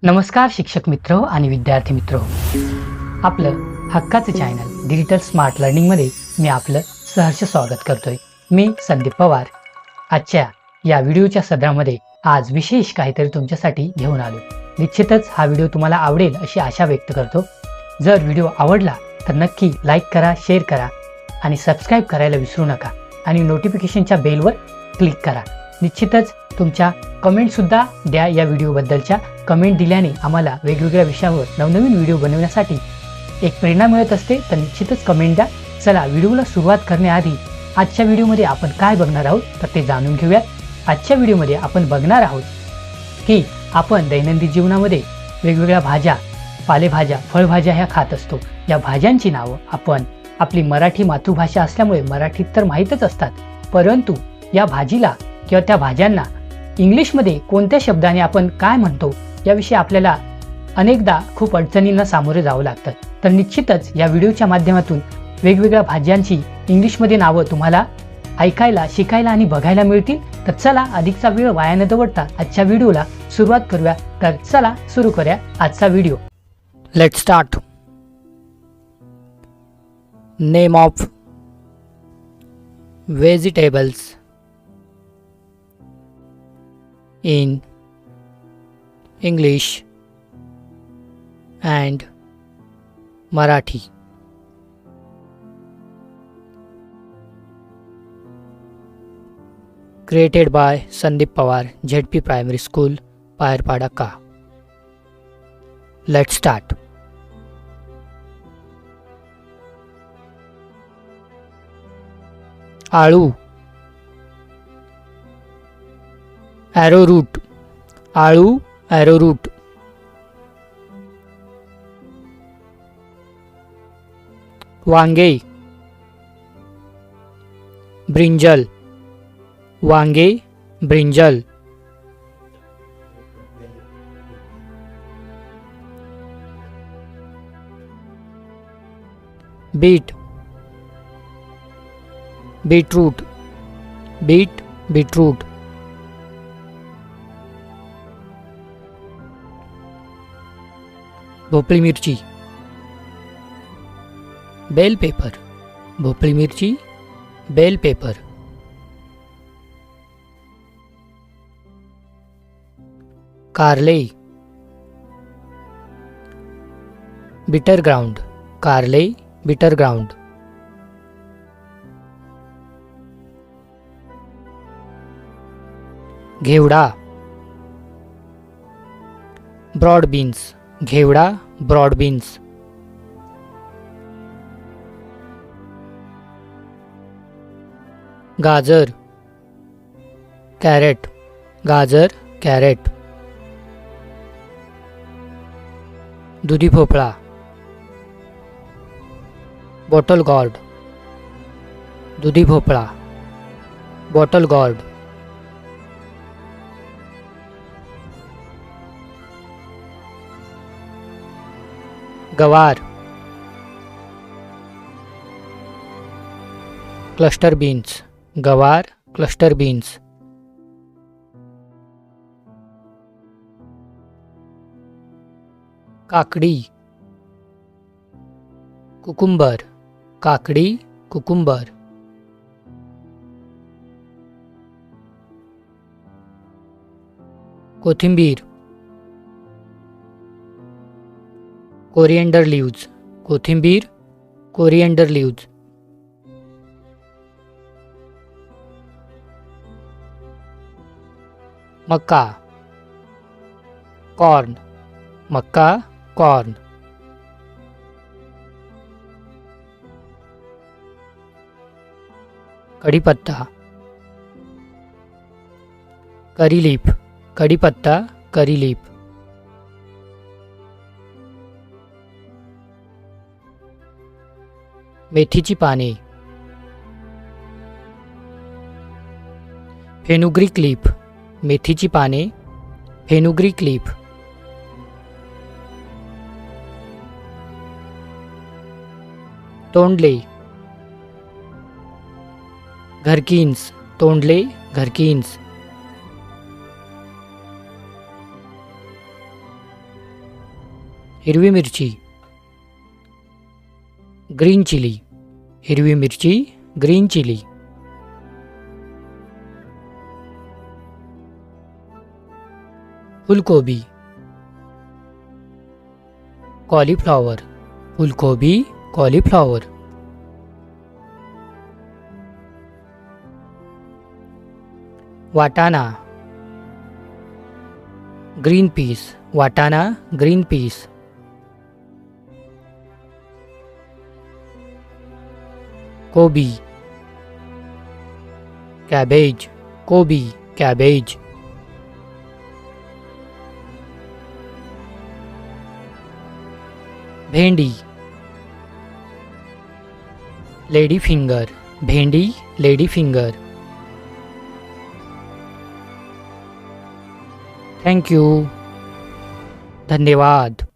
नमस्कार शिक्षक मित्र आणि विद्यार्थी मित्र, आपलं हक्काचं चॅनल डिजिटल स्मार्ट लर्निंगमध्ये मी आपलं सहर्ष स्वागत करतोय। मी संदीप पवार। आजच्या या व्हिडिओच्या सदरामध्ये आज विशेष काहीतरी तुमच्यासाठी घेऊन आलो। निश्चितच हा व्हिडिओ तुम्हाला आवडेल अशी आशा व्यक्त करतो। जर व्हिडिओ आवडला तर नक्की लाईक करा, शेअर करा आणि सबस्क्राईब करायला विसरू नका आणि नोटिफिकेशनच्या बेलवर क्लिक करा। निश्चितच तुमच्या कमेंट सुद्धा द्या। या व्हिडिओबद्दलच्या कमेंट दिल्याने आम्हाला वेगवेगळ्या विषयांवर नवनवीन व्हिडिओ बनवण्यासाठी एक प्रेरणा मिळत असते, तर निश्चितच कमेंट द्या। चला व्हिडिओला सुरुवात करण्याआधी आजच्या व्हिडिओमध्ये आपण काय बघणार आहोत तर ते जाणून घेऊयात। आजच्या व्हिडिओमध्ये आपण बघणार आहोत की आपण दैनंदिन जीवनामध्ये वेगवेगळ्या भाज्या, पालेभाज्या, फळभाज्या ह्या खात असतो। या भाज्यांची नावं आपण आपली मराठी मातृभाषा असल्यामुळे मराठीत तर माहीतच असतात, परंतु या भाजीला किंवा त्या भाज्यांना इंग्लिशमध्ये कोणत्या शब्दाने आपण काय म्हणतो याविषयी आपल्याला अनेकदा खूप अडचणींना सामोरे जावं लागतं। तर निश्चितच या व्हिडिओच्या माध्यमातून वेगवेगळ्या भाज्यांची इंग्लिशमध्ये नावं तुम्हाला ऐकायला, शिकायला आणि बघायला मिळतील। तर चला अधिकचा वेळ वाया न दवडता आजच्या व्हिडिओला सुरुवात करूया। तर चला सुरू करूया आजचा video. Let's start. Name of vegetables in English and Marathi. Created by Sandeep Pawar, ZP Primary School, Payarpada Ka. Let's start. आळू, arrowroot, आळू, arrowroot. वांगे, ब्रिंजल, वांगे, brinjal. Beet, beetroot, beet, beetroot. भोपळी मिरची, बेल पेपर, भोपळी मिरची, bell paper. कारले, bitter gourd, कारले, bitter gourd. घेवडा, ब्रॉड बीन्स, घेवडा, ब्रॉड बीन्स. गाजर, कॅरेट, गाजर, कॅरेट. दुधी भोपळा, बॉटल गॉर्ड, दुधी भोपळा, बॉटल गॉर्ड. गवार, क्लस्टर बीन्स, गवार, क्लस्टर बीन्स. काकडी, कुकुंबर, काकडी, कुकुंबर. कोथिंबीर, कोरिएंडर लीव्ज, कोथिंबीर, कोरिएंडर लीव्ज. मक्का, कॉर्न, मक्का, कॉर्न. कढीपत्ता, करी लीफ, कढीपत्ता, करी लीफ. मेथीची पाने, फेनुग्रीक लीफ, मेथीची पाने, फेनुग्रीक लीफ. तोंडले, घरकीन्स, तोंडले, घरकीन्स. हिरवी मिरची. Green chilli. हिरवी मिरची, ग्रीन चिली. फुलकोबी. कॉलीफ्लॉवर. फुलकोबी, कॉलीफ्लॉवर. वाटाणा. Green peas. वाटाणा, ग्रीन पीस. कोबी. कॅबेज. कोबी, कॅबेज. भेंडी. Lady finger. भेंडी, लेडी फिंगर. Thank you. धन्यवाद.